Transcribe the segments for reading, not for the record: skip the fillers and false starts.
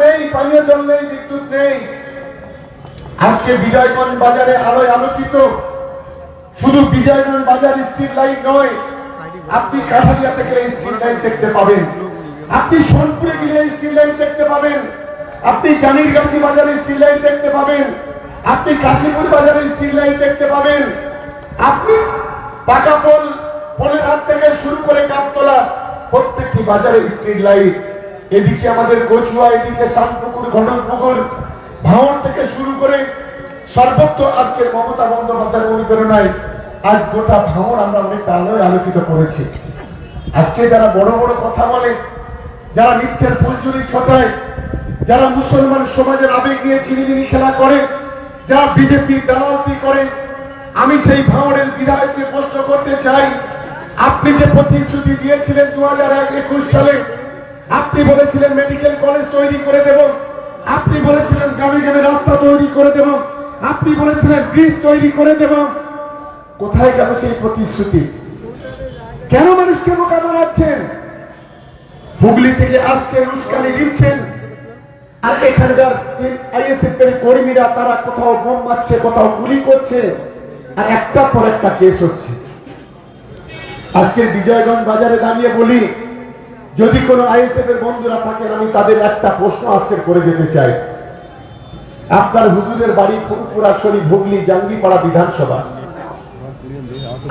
নেই, পানীয় জল নেই, বিদ্যুৎ নেই। আজকে বিজয়গঞ্জ বাজারে আলোয় আলোকিত শুধু বিজয়গঞ্জ বাজার স্ট্রিট লাইট নয়, আপনি কাঠালিয়াতে গেলে স্ট্রিট লাইট দেখতে পাবেন, আপনি সোনপুরে গেলে স্ট্রিট লাইট দেখতে পাবেন, আপনি জানিরগাছি বাজারে স্ট্রিট লাইট দেখতে পাবেন, আপনি কাশীপুর বাজারে স্ট্রিট লাইট দেখতে পাবেন, আপনি পাকাপোল পোলের হাট থেকে শুরু করে কাপতলা প্রত্যেকটি বাজারে স্ট্রিট লাইট। এদিকে আমাদের কচুয়া, এদিকে শান্তপুকুর, ঘটকপুকুর, ভাঙড় থেকে শুরু করে সর্বত্র আজকের মমতা বন্দ্যোপাধ্যায়ের অনুপ্রেরণায় আজ গোটা ভাঙড় আমরা অনেকটা আলোয় আলোকিত করেছি। আজকে যারা বড় বড় কথা বলে, যারা মিথ্যের ফুলঝুরি ছোটায়, যারা মুসলমান সমাজের আবেগ নিয়ে ছিনিমিনি খেলা করে, যারা বিজেপি দালালি করে, আমি সেই ভাঙড়ের বিধায়ককে প্রশ্ন করতে চাই, আপনি যে প্রতিশ্রুতি দিয়েছিলেন 2021 সালে, আপনি বলেছিলেন মেডিকেল কলেজ তৈরি করে দেব, আপনি বলেছিলেন গ্রামে গ্রামে রাস্তা তৈরি করে দেব, আপনি বলেছিলেন ব্রিজ তৈরি করে দেব, কোথায় গেল সেই প্রতিশ্রুতি? কেন মানুষকে বোকা বানাচ্ছেন? হুগলি থেকে আসছেন, উস্কানি দিচ্ছেন, আর এখানকার আইএসএফ এর কর্মীরা তারা কোথাও বোম মারছে, কোথাও গুলি করছে, আর একটার পর একটা কেস হচ্ছে। আজকে বিজয়গঞ্জ বাজারে দাঁড়িয়ে বলি, যদি কোনো আইএসএফ এর বন্ধুরা থাকেন, আমি তাদের একটা প্রশ্ন আজকে করে যেতে চাই। আপনার হুজুরের বাড়ি ফুলপুরা শরীফ, হুগলি জাঙ্গিপাড়া বিধানসভা।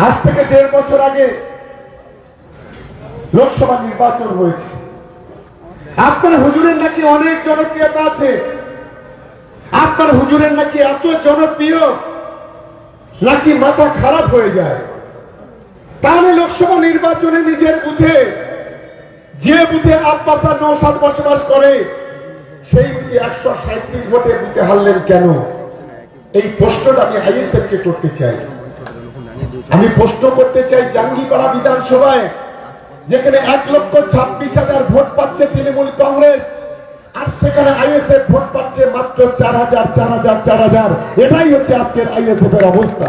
আজ থেকে 1.5 বছর আগে লোকসভা নির্বাচন হয়েছে। আপনার হুজুরের নাকি অনেক জনপ্রিয়তা আছে, আপনার হুজুরের নাকি এত জনপ্রিয় নাকি মাথা খারাপ হয়ে যায়। তাহলে লোকসভা নির্বাচনে নিজের বুথে, যে বুথে আব্বাস আর নওশাদ বসবাস করে, সেই বুথে 137 ভোটে বুথে হারলেন কেন? এই প্রশ্নটা আমি আইএসএফকে করতে চাই। আমি প্রশ্ন করতে চাই, জাঙ্গিপাড়া বিধানসভায় যেখানে 1,26,000 ভোট পাচ্ছে তৃণমূল কংগ্রেস, আর সেখানে আইএসএফ ভোট পাচ্ছে মাত্র 4,000। এটাই হচ্ছে আজকের আইএসএফ এর অবস্থা।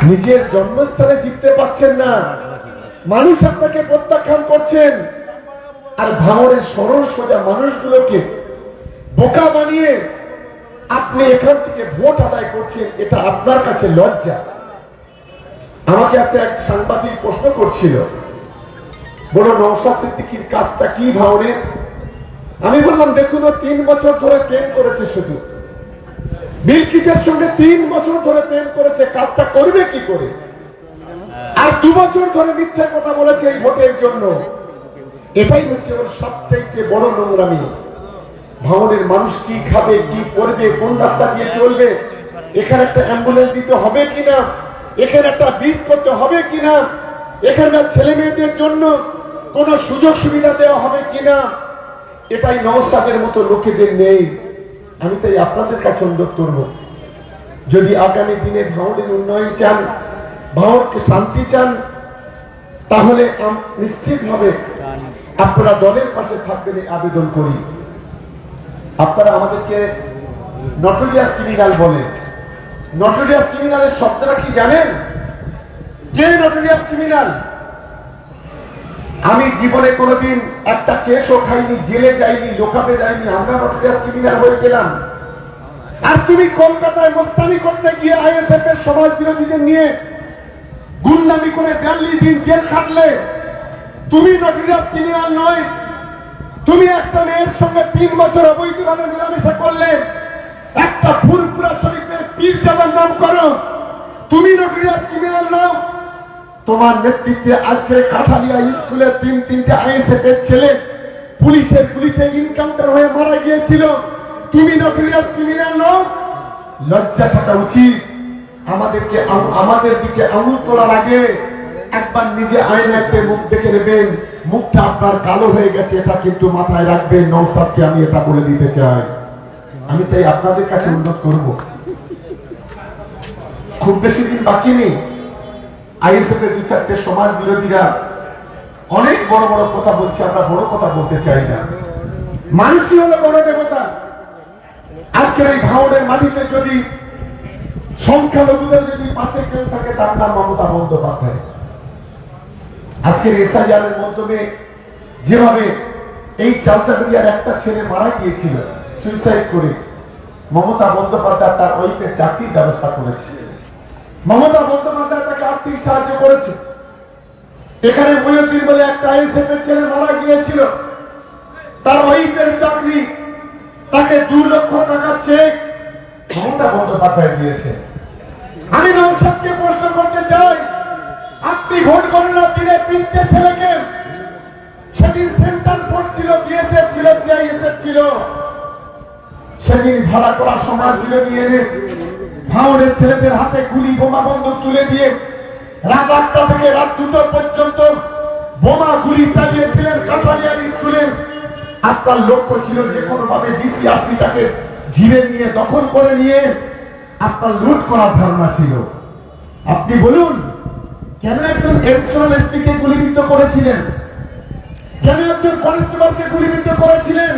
নিজের জন্মস্থানে জিততে পারছেন না, মানুষ আপনাকে প্রত্যাখ্যান করছেন, আর ভাঙড়ের সরল সোজা মানুষগুলোকে বোকা বানিয়ে আপনি এখান থেকে ভোট আদায় করছেন। এটা আপনার কাছে লজ্জা। আমাকে আজকে এক সাংবাদিক প্রশ্ন করছিল, বড় নওশাদ সিদ্দিকীর কাজটা কি ভাঙড়ে? আমি বললাম, দেখুন, 3 বছর ধরে প্রেম করেছে, শুধু বিলকিসের সঙ্গে 3 বছর ধরে প্রেম করেছে, কাজটা করবে কি করে? আর 2 বছর ধরে মিথ্যা কথা বলেছে এই ভোটের জন্য। এটাই হচ্ছে ওর সবচেয়ে বড় নোংরামি। ভাঙড়ের মানুষ কি খাবে, কি করবে, কোন রাস্তা দিয়ে চলবে, এখানে একটা অ্যাম্বুলেন্স দিতে হবে কিনা, এখানে একটা ব্রিজ করতে হবে কিনা, এখানকার ছেলে মেয়েদের জন্য কোন সুযোগ সুবিধা দেওয়া হবে কিনা, এটাই নওশাদের মতো লোকেদের নেই। আমি তাই আপনাদের কাছে অনুরোধ করব, যদি আগামী দিনে ভাঙড়ের উন্নয়ন চান, ভাঙড়কে শান্তি চান, তাহলে নিশ্চিতভাবে আপনারা দলের পাশে থাকবেন, আবেদন করি। আপনারা আমাদেরকে নটোরিয়াস ক্রিমিনাল বলে। নটোরিয়াস ক্রিমিনালের শব্দটা কি জানেন? কে নটোরিয়াস ক্রিমিনাল? আমি জীবনে কোনোদিন একটা কেসও খাইনি, জেলে যাইনি, লোকাপে যাইনি, আমরা নটোরিয়াস ক্রিমিনাল হয়ে গেলাম। আর তুমি কলকাতায় মোস্তানি করতে গিয়ে আইএসএফ এর সমাজ বিরোধীদের নিয়ে গুন্ডামি করে 42 দিন জেল খাটলে, তুমি নটোরিয়াস ক্রিমিনাল নয়? তুমি একটা মেয়ের সঙ্গে 3 বছর অবৈধভাবে মেলামেশা করলে, একটা ফুলপুরা শরীফের পীরজাদার নাম করো, তুমি নটোরিয়াস ক্রিমিনাল নও? তোমার নেতৃত্বে আজকে কাঠালিয়া স্কুলে 3-3টে আইএসএফ এর ছেলে পুলিশের গুলিতে এনকাউন্টার হয়ে মারা গিয়েছিল, তুমি নটোরিয়াস ক্রিমিনাল নও? লজ্জা থাকা উচিত। আমাদের দিকে আঙুল তোলার আগে একবার নিজে আয়নাতে মুখ দেখে নেবেন। মুখটা আপনার কালো হয়ে গেছে, এটা কিন্তু মাথায় রাখবেন। নওশাদকে আমি এটা বলে দিতে চাই। আমি তাই আপনাদের কাছে অনুরোধ করব, খুব বেশি দিন বাকি নেই। আইএসএফ এর 2-4টে সমাজ বিরোধীরা অনেক বড় বড় কথা বলছে, আমরা বড় কথা বলতে চাই না। মানুষই হলো বড় দেবতা। আজকের এই ভাঙড়ের মাটিতে যদি সংখ্যালঘুদের যদি পাশে কেউ থাকে, তার নাম মমতা বন্দ্যোপাধ্যায়। আজকের এসআইআরের মাধ্যমে যেভাবে এই চালতাগুড়িয়ার একটা ছেলে মারা গিয়েছিল সুইসাইড করে। মমতা বন্দ্যোপাধ্যায় তার ওইকে চাকরির ব্যবস্থা করেছে। মমতা বন্দ্যোপাধ্যায় তাকে আর্থিক সাহায্য করেছে। এখানে ময়ূরদিন বলে একটা আইএসএফ এর ছেলে মারা গিয়েছিল, তার ওয়াইফের চাকরি, তাকে 2 লক্ষ টাকা চেক মমতা বন্দ্যোপাধ্যায় দিয়েছে। আমি নওশাদকে প্রশ্ন করতে চাই, আপনি ভোট গণনার দিনে 3টে ছেলেকে, সেদিন সেন্ট্রাল ফোর্স ছিল, বিএসএফ ছিল, সিআইএসএফ ছিল, সেদিন ভাড়া করা সমাজ ছিল নিয়ে ভাঙড়ের ছেলেদের হাতে গুলি বোমা বন্দুক তুলে দিয়ে রাত 8টা থেকে রাত 2টো পর্যন্ত বোমা গুলি চালিয়েছিলেন কাঠালিয়ার স্কুলে। আপনার লক্ষ্য ছিল যে কোনো ভাবে ডিসিআরসিটাকে ঘিরে নিয়ে দখল করে নিয়ে আপনার লুট করার ধারণা ছিল। আপনি বলুন, কেন একজন এডিশনাল এসপিকে গুলিবিদ্ধ করেছিলেন? কেন একজন কনস্টেবলকে গুলিবিদ্ধ করেছিলেন?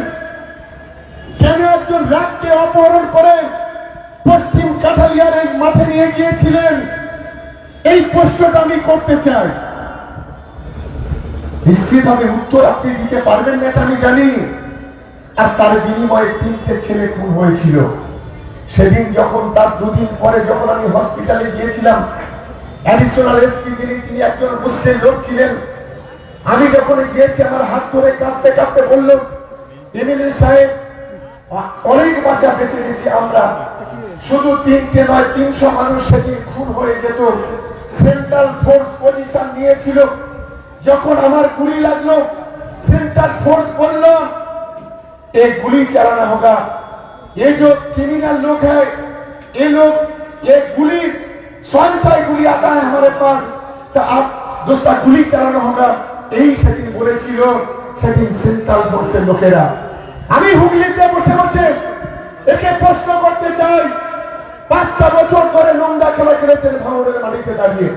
কেন একজন রাগকে অপহরণ করে পশ্চিম কাঠালিয়ার এই মাঠে নিয়ে গিয়েছিলেন? এই প্রশ্নটা আমি করতে চাই। নিশ্চিতভাবে উত্তর আপনি দিতে পারবেন না, এটা আমি জানি। আর তার বিনিময়ে 3টে ছেলে খুন হয়েছিল। সেদিন যখন তার 2 দিন পরে যখন আমি হসপিটালে গিয়েছিলাম, অ্যাডিশনাল এসপি তিনি একজন মুসলিম লোক ছিলেন। আমি যখন গিয়েছি আমার হাত ধরে কাঁপতে কাঁপতে বলল, এমএলএ সাহেব অনেক বাচ্চা বেঁচে গেছি আমরা, শুধু 3টে নয় 300 মানুষ সেদিন খুন হয়ে যেত। সেন্ট্রাল ফোর্স পজিশন নিয়েছিল। যখন আমার গুলি লাগলো, सेंट्रल फोर्स बोल लो एक गुली चलाना होगा, ये जो क्रिमिनल लोग है ये लोग ये गुली स्वयं से गुली आता है हमारे पास, तो आप दूसरा गुली चलाना होगा। यही सेदिन बोलेছিল সেদিন সেন্ট্রাল ফোর্সের লোকেরা। আমি হুগলিতে বসে বসে একে প্রশ্ন করতে চাই, 5টা বছর ধরে নোংরা খেলা খেলেছেন ভাঙড়ের মাটিতে দাঁড়িয়ে,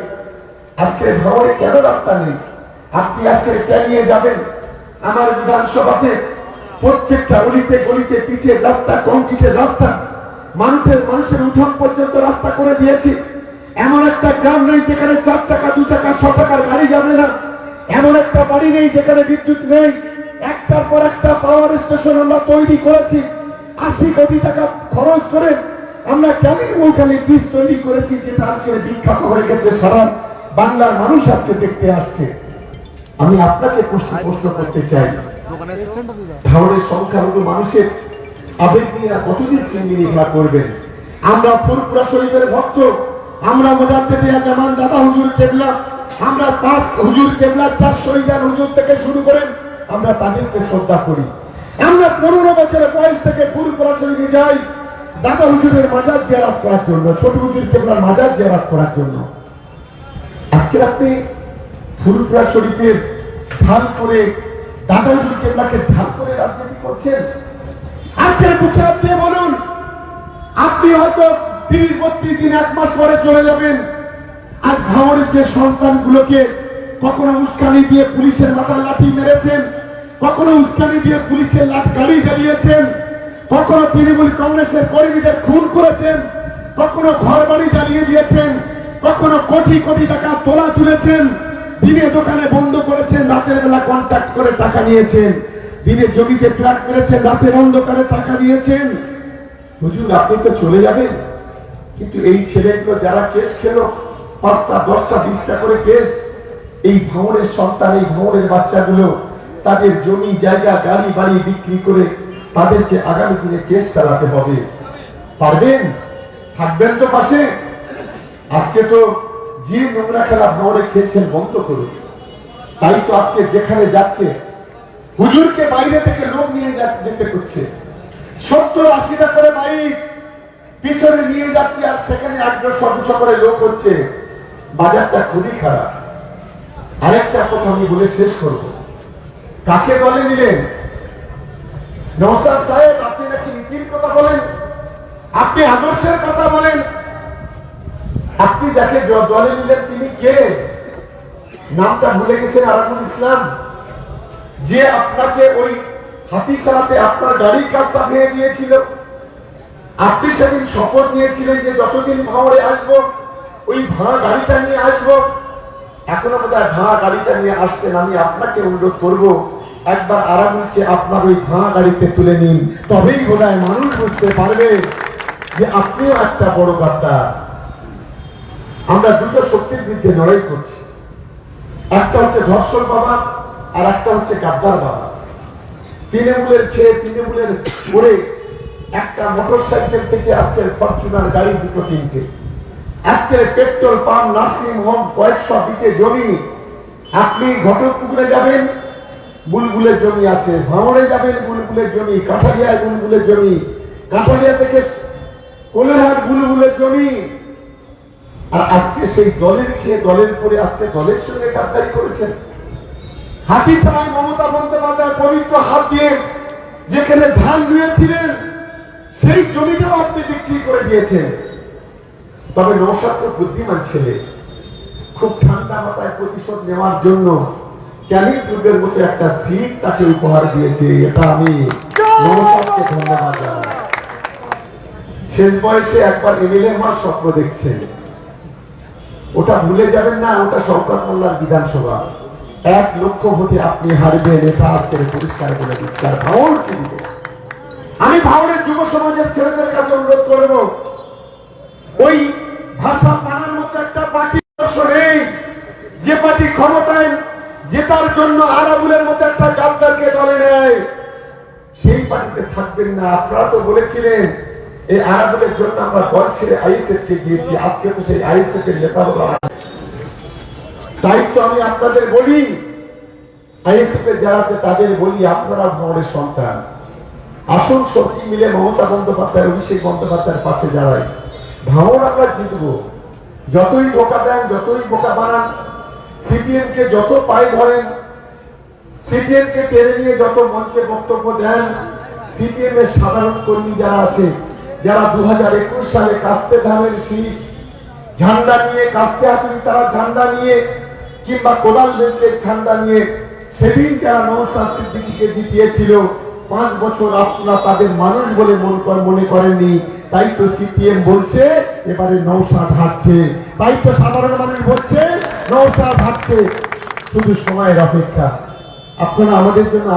আজকে ভাঙড়ে কেন রাস্তা নেই? আপনি আজকে চালিয়ে যাবেন আমার বিধানসভাতে প্রত্যেকটা অলিতে গলিতে পিচের রাস্তা, কংক্রিটের রাস্তা, মানুষের উঠান পর্যন্ত রাস্তা করে দিয়েছি। এমন একটা গ্রাম নেই যেখানে 4 চাকা 2 চাকা 6 চাকার গাড়ি যাবে না, এমন একটা বাড়ি নেই যেখানে বিদ্যুৎ নেই। একটার পর একটা পাওয়ার স্টেশন আমরা তৈরি করেছি, 80 কোটি টাকা খরচ করে আমরা ওখানে ব্রিজ তৈরি করেছি, যেটা আজকে বিখ্যাত হয়ে গেছে, সারা বাংলার মানুষ আজকে দেখতে আসছে। আমি আপনাকে প্রশ্ন করতে চাই, ভাঙড়ের সংখ্যালঘু মানুষের আবেগ নিয়ে কতদিন সিন্দিনিখেলা করবেন? আমরা ফুরপুরা শরীফের ভক্ত, আমরা মোজাদ্দেদে জামান দাদা হুজুর কেবলা, আমরা 5 হুজুর কেবলা 4 শহীদান হুজুর থেকে শুরু করেন আমরা তাদেরকে শ্রদ্ধা করি। আমরা 15 বছরের বয়স থেকে ফুরপুরা শরীফে যাই দাদা হুজুরের মাজার জিয়ারত করার জন্য, ছোট হুজুর কেবলার মাজার জিয়ারত করার জন্য। আজকে আপনি ফুরপুরা শরীফের ঢাল করে দাদা হুজুর কেবলাকে ঢাল করে রাজনীতি করছেন। আজকের বুকে আপনি বলুন, আপনি হয়তো 30-32 দিন 1 মাস পরে চলে যাবেন, আর ভাঙড়ের যে সন্তানগুলোকে কখনো উস্কানি দিয়ে পুলিশের মাথার লাঠি মেরেছেন, কখনো উস্কানি দিয়ে পুলিশের গাড়ি জ্বালিয়েছেন, কখনো তৃণমূল কংগ্রেসের কর্মীদের খুন করেছেন, কখনো ঘর বাড়ি জ্বালিয়ে দিয়েছেন, কখনো কোটি কোটি টাকা তোলা তুলেছেন, দিনে দোকানে বন্ধ করেছেন, রাতের বেলা কন্ট্যাক্ট করে টাকা নিয়েছেন, দিনে জমিতে ফ্ল্যাট করেছেন, রাতের অন্ধকারে টাকা দিয়েছেন। হুজুর আপনি তো চলে যাবেন, কিন্তু এই ছেলেগুলো যারা কেস খেলো 5টা 10টা 20টা করে কেস, এই ভাঙড়ের সন্তান, এই ভাঙড়ের বাচ্চাগুলো তাদের জমি জায়গা গাড়ি বাড়ি বিক্রি করে তাদেরকে আগামী দিনে কেস চালাতে হবে। পারবেন? থাকবেন তো পাশে? আজকে তো যে নোংরা খেলা ভাঙড়ে খেলছেন বন্ধ করুন। তাই তো আজকে যেখানে যাচ্ছে হুজুরকে বাইরে থেকে লোক নিয়ে যেতে করছে, 70-80টা করে বাইক পিছনে নিয়ে যাচ্ছে, আর সেখানে 800-900 করে লোক হচ্ছে। বাজারটা খুবই খারাপ। আরেকটা কথা আমি বলে শেষ করব, কাকে দলে নিলেন? নওশাদ সাহেব আপনি নাকি নীতির কথা বলেন, আপনি আদর্শের কথা বলেন, আপনি যাকে দলে নিলেন তিনি কে? নামটা ভুলে গেছেন, আরাফুল ইসলাম, যে আপনাকে ওই হাতিসারাতে আপনার গাড়ির কাজটা ভেঙে দিয়েছিল। আপনি সেদিন শপথ নিয়েছিলেন যে যতদিন ভাঙড়ে আসবো ওই ভাঙা গাড়িটা নিয়ে আসবো। এখনো বোধহয় ভাঙা গাড়িটা নিয়ে আসছেন। আমি আপনাকে অনুরোধ করবো একবার আরামকে আপনার ওই ভাঙা গাড়িতে তুলে নিন, তবেই বোধহয় মানুষ বুঝতে পারবে যে আপনিও একটা বড় গাদ্দার। আমরা দুটো শক্তির বিরুদ্ধে লড়াই করছি, একটা হচ্ছে ধর্ষণ বাবা আর একটা হচ্ছে গাদ্দার বাবা। তৃণমূলের খেয়ে তৃণমূলের করে একটা মোটর সাইকেল থেকে আজকের ফরচুনার গাড়ি দুটো তিনটে, আজকের পেট্রোল পাম্প, নার্সিং হোম, কয়েকশো বিঘে জমি। আপনি ঘটকপুকুরে যাবেন, বুলবুলের জমি আছে, ভাঙড়ে যাবেন, বুলবুলের জমি, কাঠালিয়ায় বুলবুলের জমি, কাঠালিয়া থেকে কোলেরহাট বুলবুলের জমি। আর আজকে সেই দলের খেয়ে দলের পরে আজকে দলের সঙ্গে গাদ্দারি করেছেন। হাতিছাড়ায় মমতা বন্দ্যোপাধ্যায় পবিত্র হাত দিয়ে যেখানে ধান রুয়েছিলেন সেই জমিটাও আপনি বিক্রি করে দিয়েছেন। তবে নৌসাদ তো বুদ্ধিমান ছেলে, খুব ঠান্ডা মাথায় প্রতিশোধ নেওয়ার জন্য ক্যানিং দুর্গের মতো একটা সিট তাকে উপহার দিয়েছে। এটা আমি নৌসাদকে ধন্যবাদ জানাই। শেষ বয়সে একবার এমএলএ হওয়ার স্বপ্ন দেখছেন, ওটা ভুলে যাবেন না। ওটা শওকত মোল্লার বিধানসভা, 1 লক্ষ ভোটে আপনি হারবেন, এটা আজকে পরিষ্কার করে দিচ্ছে। আর ভাঙড় কি দিবে? আমি ভাঙড়ের যুব সমাজের ছেলেদের কাছে অনুরোধ করব, ওই ভাষা পানার মতো একটা পার্টি নেই যে পার্টি ক্ষমতায় জেতার জন্য আরাবুলের মতো একটা গাদ্দারকে দলে নেয়। সেই পার্টিতে থাকবেন না। আপনারা তো বলেছিলেন এই আরাবুলের জন্য আমরা দল ছেড়ে আইএসএফ কে গিয়েছি, আজকে তো সেই আইএসএফ এর নেতা হলো। তাই তো আমি আপনাদের বলি, আইএসএফ এর যারা আছে তাদের বলি, আপনারা ভাঙড়ের সন্তান, আসুন সত্যি মিলে মমতা বন্দ্যোপাধ্যায়, অভিষেক বন্দ্যোপাধ্যায়ের পাশে দাঁড়াই। ভাঙড় আমরা জিতবো। যতই ধোকা দেন, যতই বোকা বানান, সিপিএম কে যত পায়ে ধরেন, সিপিএম কে টেনে নিয়ে যত মঞ্চে বক্তব্য দেন, সিপিএম এর সাধারণ কর্মী যারা আছে, যারা 2021 সালে কাস্তে ধানের শীষ ঝান্ডা নিয়ে, কাস্তে হাতুড়ি তারা ঝান্ডা নিয়ে, কিংবা কোদাল বেঞ্চের ঝান্ডা নিয়ে সেদিন যারা নওশাদ সিদ্দিকীকে জিতিয়েছিল, 5 বছর আপনারা তাদের মানুষ বলে মনে করেননি। তাই তো সিপিএম বলছে এবারে নওশাদ হারছে, তাই তো সাধারণ মানুষ বলছে নওশাদ হারছে। শুধু সময়ের অপেক্ষা। আপনারা আমাদের জন্য